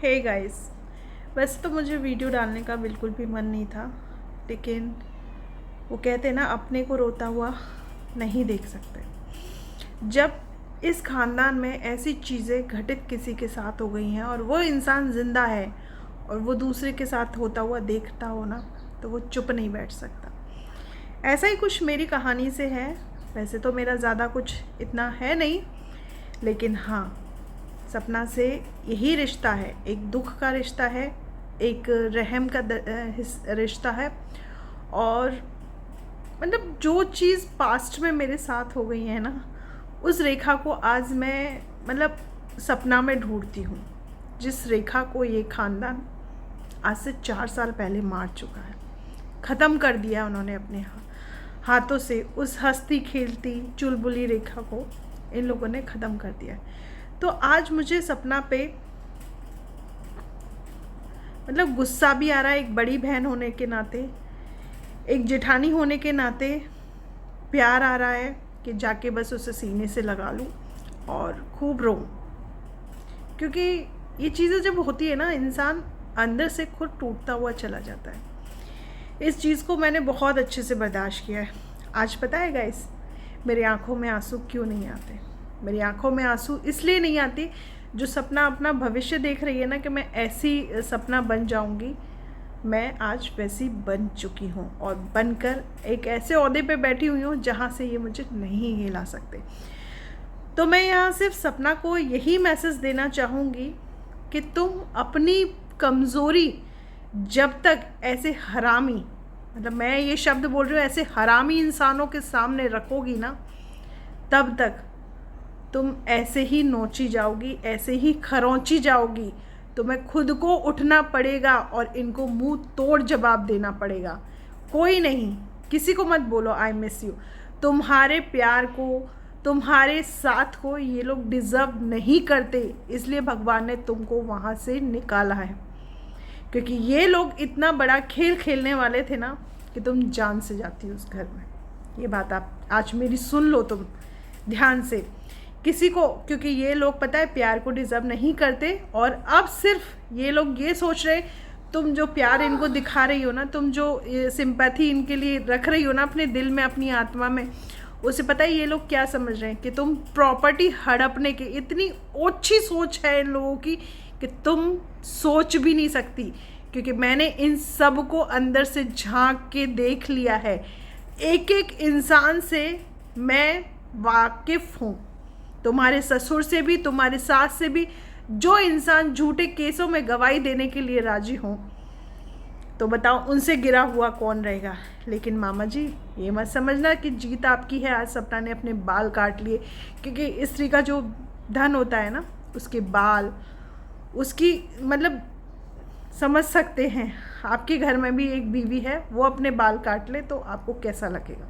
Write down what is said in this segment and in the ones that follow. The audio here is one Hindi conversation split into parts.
हे गाइस, वैसे तो मुझे वीडियो डालने का बिल्कुल भी मन नहीं था, लेकिन वो कहते हैं ना, अपने को रोता हुआ नहीं देख सकते। जब इस ख़ानदान में ऐसी चीज़ें घटित किसी के साथ हो गई हैं और वो इंसान ज़िंदा है और वो दूसरे के साथ होता हुआ देखता हो ना, तो वो चुप नहीं बैठ सकता। ऐसा ही कुछ मेरी कहानी से है। वैसे तो मेरा ज़्यादा कुछ इतना है नहीं, लेकिन हाँ, सपना से यही रिश्ता है, एक दुख का रिश्ता है, एक रहम का रिश्ता है। और मतलब जो चीज़ पास्ट में मेरे साथ हो गई है ना, उस रेखा को आज मैं मतलब सपना में ढूंढती हूँ, जिस रेखा को ये ख़ानदान आज से 4 साल पहले मार चुका है, ख़त्म कर दिया उन्होंने अपने हाथों से। उस हंसती खेलती चुलबुली रेखा को इन लोगों ने ख़त्म कर दिया। तो आज मुझे सपना पे मतलब गुस्सा भी आ रहा है, एक बड़ी बहन होने के नाते, एक जेठानी होने के नाते प्यार आ रहा है कि जाके बस उसे सीने से लगा लूं और खूब रोऊं। क्योंकि ये चीज़ें जब होती है ना, इंसान अंदर से खुद टूटता हुआ चला जाता है। इस चीज़ को मैंने बहुत अच्छे से बर्दाश्त किया है। आज पता है गाइस, मेरी आंखों में आंसू क्यों नहीं आते? मेरी आंखों में आंसू इसलिए नहीं आती, जो सपना अपना भविष्य देख रही है ना कि मैं ऐसी सपना बन जाऊंगी, मैं आज वैसी बन चुकी हूँ और बनकर एक ऐसे ओहदे पे बैठी हुई हूँ जहाँ से ये मुझे नहीं हिला सकते। तो मैं यहाँ सिर्फ सपना को यही मैसेज देना चाहूँगी कि तुम अपनी कमज़ोरी जब तक ऐसे हरामी, मतलब मैं ये शब्द बोल रही हूँ, ऐसे हरामी इंसानों के सामने रखोगी ना, तब तक तुम ऐसे ही नोची जाओगी, ऐसे ही खरोंची जाओगी। तुम्हें खुद को उठना पड़ेगा और इनको मुंह तोड़ जवाब देना पड़ेगा। कोई नहीं, किसी को मत बोलो आई मिस यू। तुम्हारे प्यार को, तुम्हारे साथ को ये लोग डिज़र्व नहीं करते, इसलिए भगवान ने तुमको वहाँ से निकाला है। क्योंकि ये लोग इतना बड़ा खेल खेलने वाले थे ना कि तुम जान से जाती उस घर में। ये बात आप आज मेरी सुन लो तुम ध्यान से। किसी को, क्योंकि ये लोग पता है प्यार को डिज़र्व नहीं करते, और अब सिर्फ ये लोग ये सोच रहे, तुम जो प्यार इनको दिखा रही हो ना, तुम जो सिंपैथी इनके लिए रख रही हो ना अपने दिल में, अपनी आत्मा में, उसे पता है ये लोग क्या समझ रहे हैं कि तुम प्रॉपर्टी हड़पने की। इतनी ओछी सोच है इन लोगों की कि तुम सोच भी नहीं सकती। क्योंकि मैंने इन सब को अंदर से झांक के देख लिया है, एक एक इंसान से मैं वाकिफ़ हूँ। तुम्हारे ससुर से भी, तुम्हारी सास से भी। जो इंसान झूठे केसों में गवाही देने के लिए राजी हों, तो बताओ उनसे गिरा हुआ कौन रहेगा? लेकिन मामा जी, ये मत समझना कि जीत आपकी है। आज सपना ने अपने बाल काट लिए, क्योंकि स्त्री का जो धन होता है ना, उसके बाल, उसकी मतलब समझ सकते हैं। आपके घर में भी एक बीवी है, वो अपने बाल काट ले तो आपको कैसा लगेगा?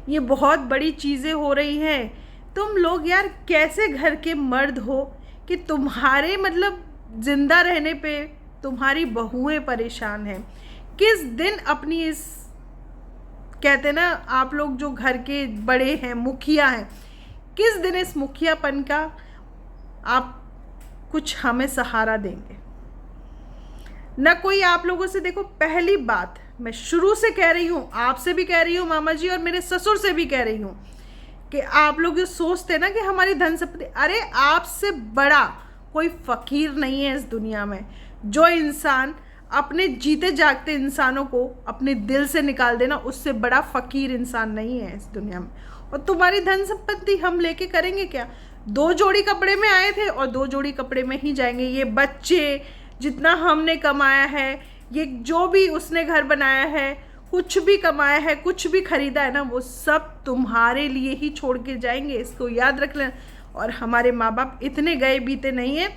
ये बहुत बड़ी चीज़ें हो रही हैं। तुम लोग यार कैसे घर के मर्द हो कि तुम्हारे मतलब ज़िंदा रहने पे तुम्हारी बहुएं परेशान हैं? किस दिन अपनी इस, कहते ना आप लोग जो घर के बड़े हैं, मुखिया हैं, किस दिन इस मुखियापन का आप कुछ हमें सहारा देंगे? न कोई आप लोगों से, देखो पहली बात मैं शुरू से कह रही हूँ, आपसे भी कह रही हूँ मामा जी, और मेरे ससुर से भी कह रही हूँ कि आप लोग जो सोचते हैं ना कि हमारी धन संपत्ति, अरे आपसे बड़ा कोई फकीर नहीं है इस दुनिया में। जो इंसान अपने जीते जागते इंसानों को अपने दिल से निकाल देना, उससे बड़ा फकीर इंसान नहीं है इस दुनिया में। और तुम्हारी धन संपत्ति हम लेके करेंगे क्या? 2 जोड़ी कपड़े में आए थे और 2 जोड़ी कपड़े में ही जाएंगे। ये बच्चे, जितना हमने कमाया है, ये जो भी उसने घर बनाया है, कुछ भी कमाया है, कुछ भी खरीदा है ना, वो सब तुम्हारे लिए ही छोड़ के जाएंगे, इसको याद रख लेना। और हमारे माँ बाप इतने गए बीते नहीं हैं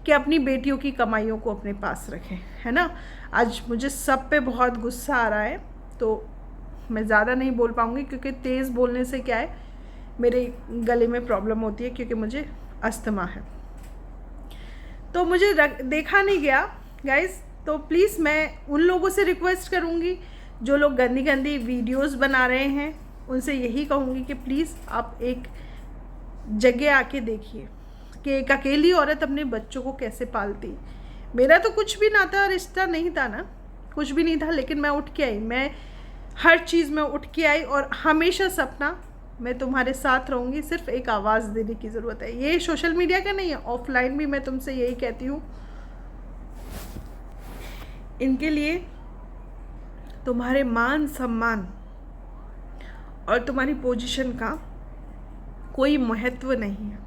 कि अपनी बेटियों की कमाइयों को अपने पास रखें, है ना। आज मुझे सब पे बहुत गुस्सा आ रहा है, तो मैं ज़्यादा नहीं बोल पाऊँगी, क्योंकि तेज़ बोलने से क्या है, मेरे गले में प्रॉब्लम होती है, क्योंकि मुझे अस्थमा है। तो मुझे देखा नहीं गया गाइस। तो प्लीज़ मैं उन लोगों से रिक्वेस्ट करूँगी जो लोग गंदी गंदी वीडियोस बना रहे हैं, उनसे यही कहूँगी कि प्लीज़ आप एक जगह आके देखिए। कि एक अकेली औरत अपने बच्चों को कैसे पालती। मेरा तो कुछ भी नाता रिश्ता नहीं था ना, कुछ भी नहीं था, लेकिन मैं उठ के आई, मैं हर चीज़ में उठ के आई। और हमेशा सपना, मैं तुम्हारे साथ रहूँगी, सिर्फ एक आवाज़ देने की ज़रूरत है। ये सोशल मीडिया का नहीं है, ऑफलाइन भी मैं तुमसे यही कहती हूँ। इनके लिए तुम्हारे मान सम्मान और तुम्हारी पोजीशन का कोई महत्व नहीं है।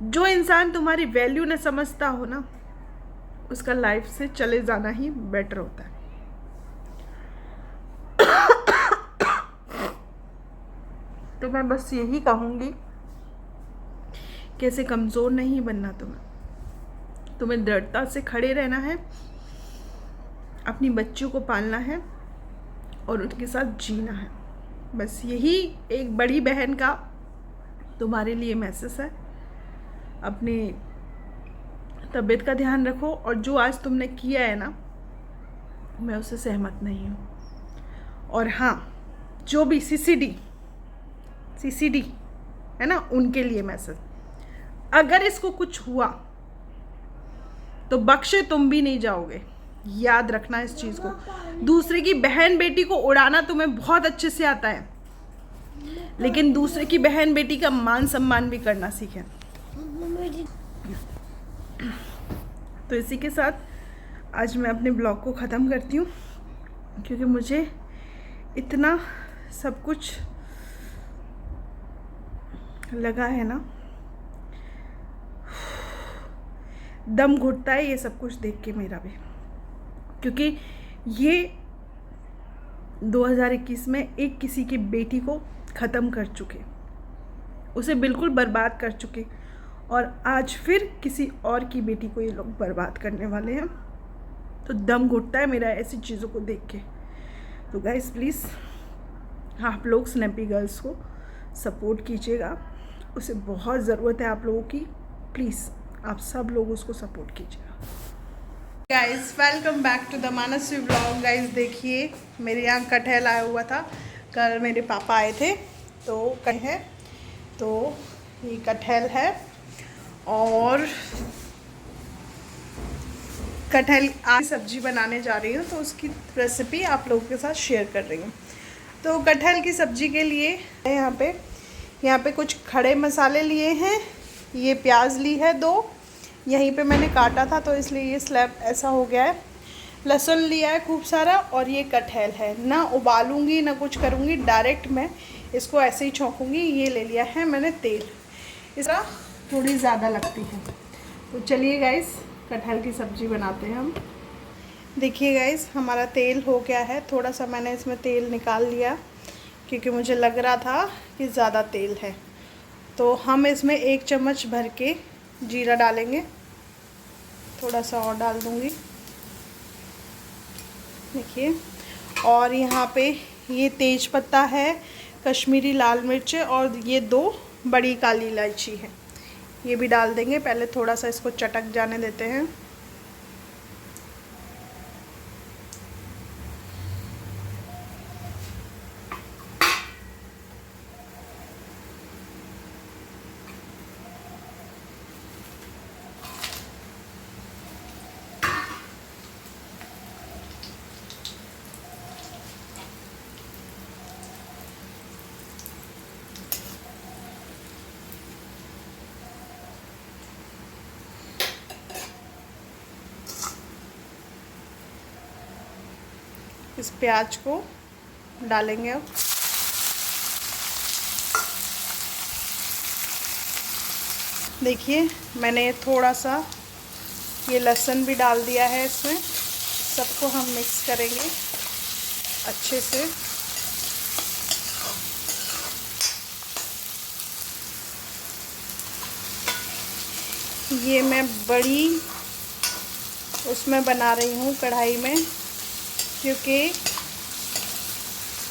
जो इंसान तुम्हारी वैल्यू न समझता हो ना, उसका लाइफ से चले जाना ही बेटर होता है। तो मैं बस यही कहूँगी कि ऐसे कमज़ोर नहीं बनना, तुम्हें दृढ़ता से खड़े रहना है, अपनी बच्चियों को पालना है और उनके साथ जीना है। बस यही एक बड़ी बहन का तुम्हारे लिए मैसेज है। अपनी तबीयत का ध्यान रखो, और जो आज तुमने किया है ना, मैं उससे सहमत नहीं हूँ। और हाँ, जो भी सीसीडी है ना, उनके लिए मैसेज, अगर इसको कुछ हुआ तो बख्शे तुम भी नहीं जाओगे। याद रखना इस चीज़ को। दूसरे की बहन बेटी को उड़ाना तुम्हें बहुत अच्छे से आता है, लेकिन दूसरे की बहन बेटी का मान सम्मान भी करना सीखें। तो इसी के साथ आज मैं अपने ब्लॉग को ख़त्म करती हूँ, क्योंकि मुझे इतना सब कुछ लगा है ना, दम घुटता है ये सब कुछ देख के मेरा भी। क्योंकि ये 2021 में एक किसी की बेटी को ख़त्म कर चुके, उसे बिल्कुल बर्बाद कर चुके, और आज फिर किसी और की बेटी को ये लोग बर्बाद करने वाले हैं। तो दम घुटता है मेरा ऐसी चीज़ों को देख के। तो गाइस प्लीज़ आप लोग स्नैपी गर्ल्स को सपोर्ट कीजिएगा, उसे बहुत ज़रूरत है आप लोगों की। प्लीज़ आप सब लोग उसको सपोर्ट कीजिएगा। Guys welcome back to the Mansi vlog. Guys देखिए, मेरे यहाँ कटहल आया हुआ था, कल मेरे पापा आए थे तो कहे, तो ये कटहल है और कटहल की सब्जी बनाने जा रही हूँ, तो उसकी रेसिपी आप लोगों के साथ शेयर कर रही हूँ। तो कटहल की सब्जी के लिए यहाँ पे कुछ खड़े मसाले लिए हैं। ये प्याज ली है 2, यहीं पे मैंने काटा था तो इसलिए ये स्लैब ऐसा हो गया है। लहसुन लिया है खूब सारा, और ये कटहल है। ना उबालूंगी ना कुछ करूँगी, डायरेक्ट मैं इसको ऐसे ही छौंकूँगी। ये ले लिया है मैंने तेल, इसका थोड़ी ज़्यादा लगती है। तो चलिए गाइस, कटहल की सब्ज़ी बनाते हैं हम। देखिए गाइस, हमारा तेल हो गया है। थोड़ा सा मैंने इसमें तेल निकाल लिया क्योंकि मुझे लग रहा था कि ज़्यादा तेल है। तो हम इसमें 1 चम्मच भर के जीरा डालेंगे, थोड़ा सा और डाल दूँगी। देखिए, और यहाँ पे ये तेज पत्ता है, कश्मीरी लाल मिर्च, और ये 2 बड़ी काली इलायची है, ये भी डाल देंगे। पहले थोड़ा सा इसको चटक जाने देते हैं। इस प्याज को डालेंगे अब। देखिए, मैंने थोड़ा सा ये लहसुन भी डाल दिया है इसमें। सबको हम मिक्स करेंगे अच्छे से। ये मैं बड़ी उसमें बना रही हूँ, कढ़ाई में, क्योंकि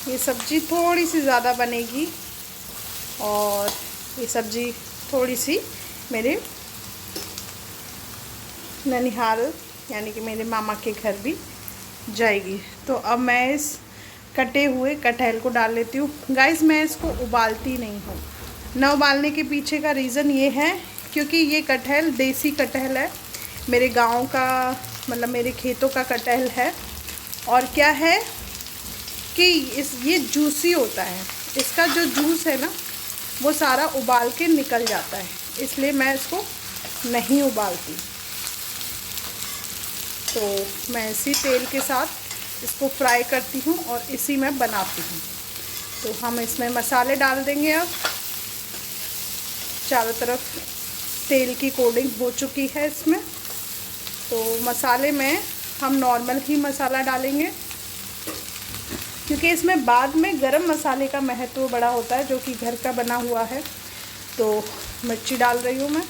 ये सब्ज़ी थोड़ी सी ज़्यादा बनेगी और ये सब्ज़ी थोड़ी सी मेरे ननिहाल यानी कि मेरे मामा के घर भी जाएगी। तो अब मैं इस कटे हुए कटहल को डाल लेती हूँ। गाइस, मैं इसको उबालती नहीं हूँ, न उबालने के पीछे का रीज़न ये है क्योंकि ये कटहल देसी कटहल है, मेरे गांव का, मतलब मेरे खेतों का कटहल है। और क्या है कि ये जूसी होता है, इसका जो जूस है ना वो सारा उबाल के निकल जाता है, इसलिए मैं इसको नहीं उबालती। तो मैं इसी तेल के साथ इसको फ्राई करती हूँ और इसी में बनाती हूँ। तो हम इसमें मसाले डाल देंगे। अब चारों तरफ तेल की कोटिंग हो चुकी है इसमें, तो मसाले में हम नॉर्मल ही मसाला डालेंगे क्योंकि इसमें बाद में गरम मसाले का महत्व बड़ा होता है जो कि घर का बना हुआ है। तो मिर्ची डाल रही हूँ मैं,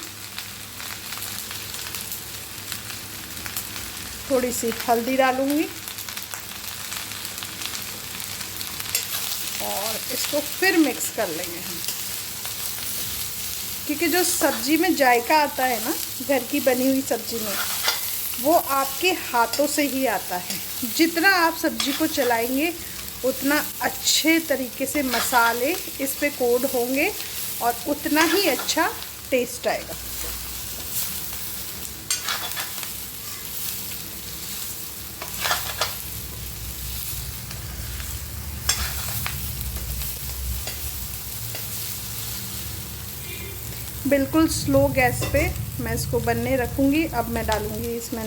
थोड़ी सी हल्दी डालूँगी और इसको फिर मिक्स कर लेंगे हम, क्योंकि जो सब्ज़ी में जायका आता है ना घर की बनी हुई सब्ज़ी में, वो आपके हाथों से ही आता है। जितना आप सब्ज़ी को चलाएंगे उतना अच्छे तरीके से मसाले इस पे कोड होंगे और उतना ही अच्छा टेस्ट आएगा। बिल्कुल स्लो गैस पे मैं इसको बनने रखूँगी। अब मैं डालूँगी इसमें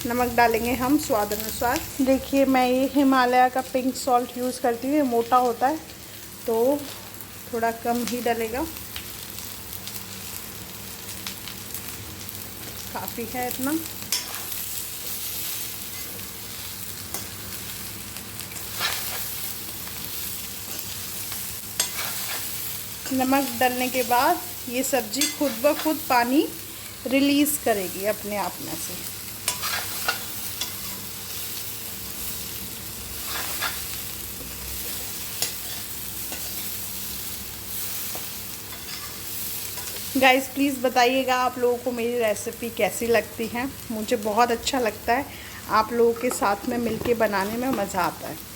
नमक डालेंगे हम स्वाद अनुसार। देखिए मैं ये हिमालय का पिंक सॉल्ट यूज़ करती हूँ, ये मोटा होता है तो थोड़ा कम ही डलेगा, काफ़ी है इतना। नमक डालने के बाद ये सब्ज़ी खुद ब खुद पानी रिलीज़ करेगी अपने आप में से। गाइस प्लीज़ बताइएगा आप लोगों को मेरी रेसिपी कैसी लगती है। मुझे बहुत अच्छा लगता है, आप लोगों के साथ में मिलके बनाने में मज़ा आता है।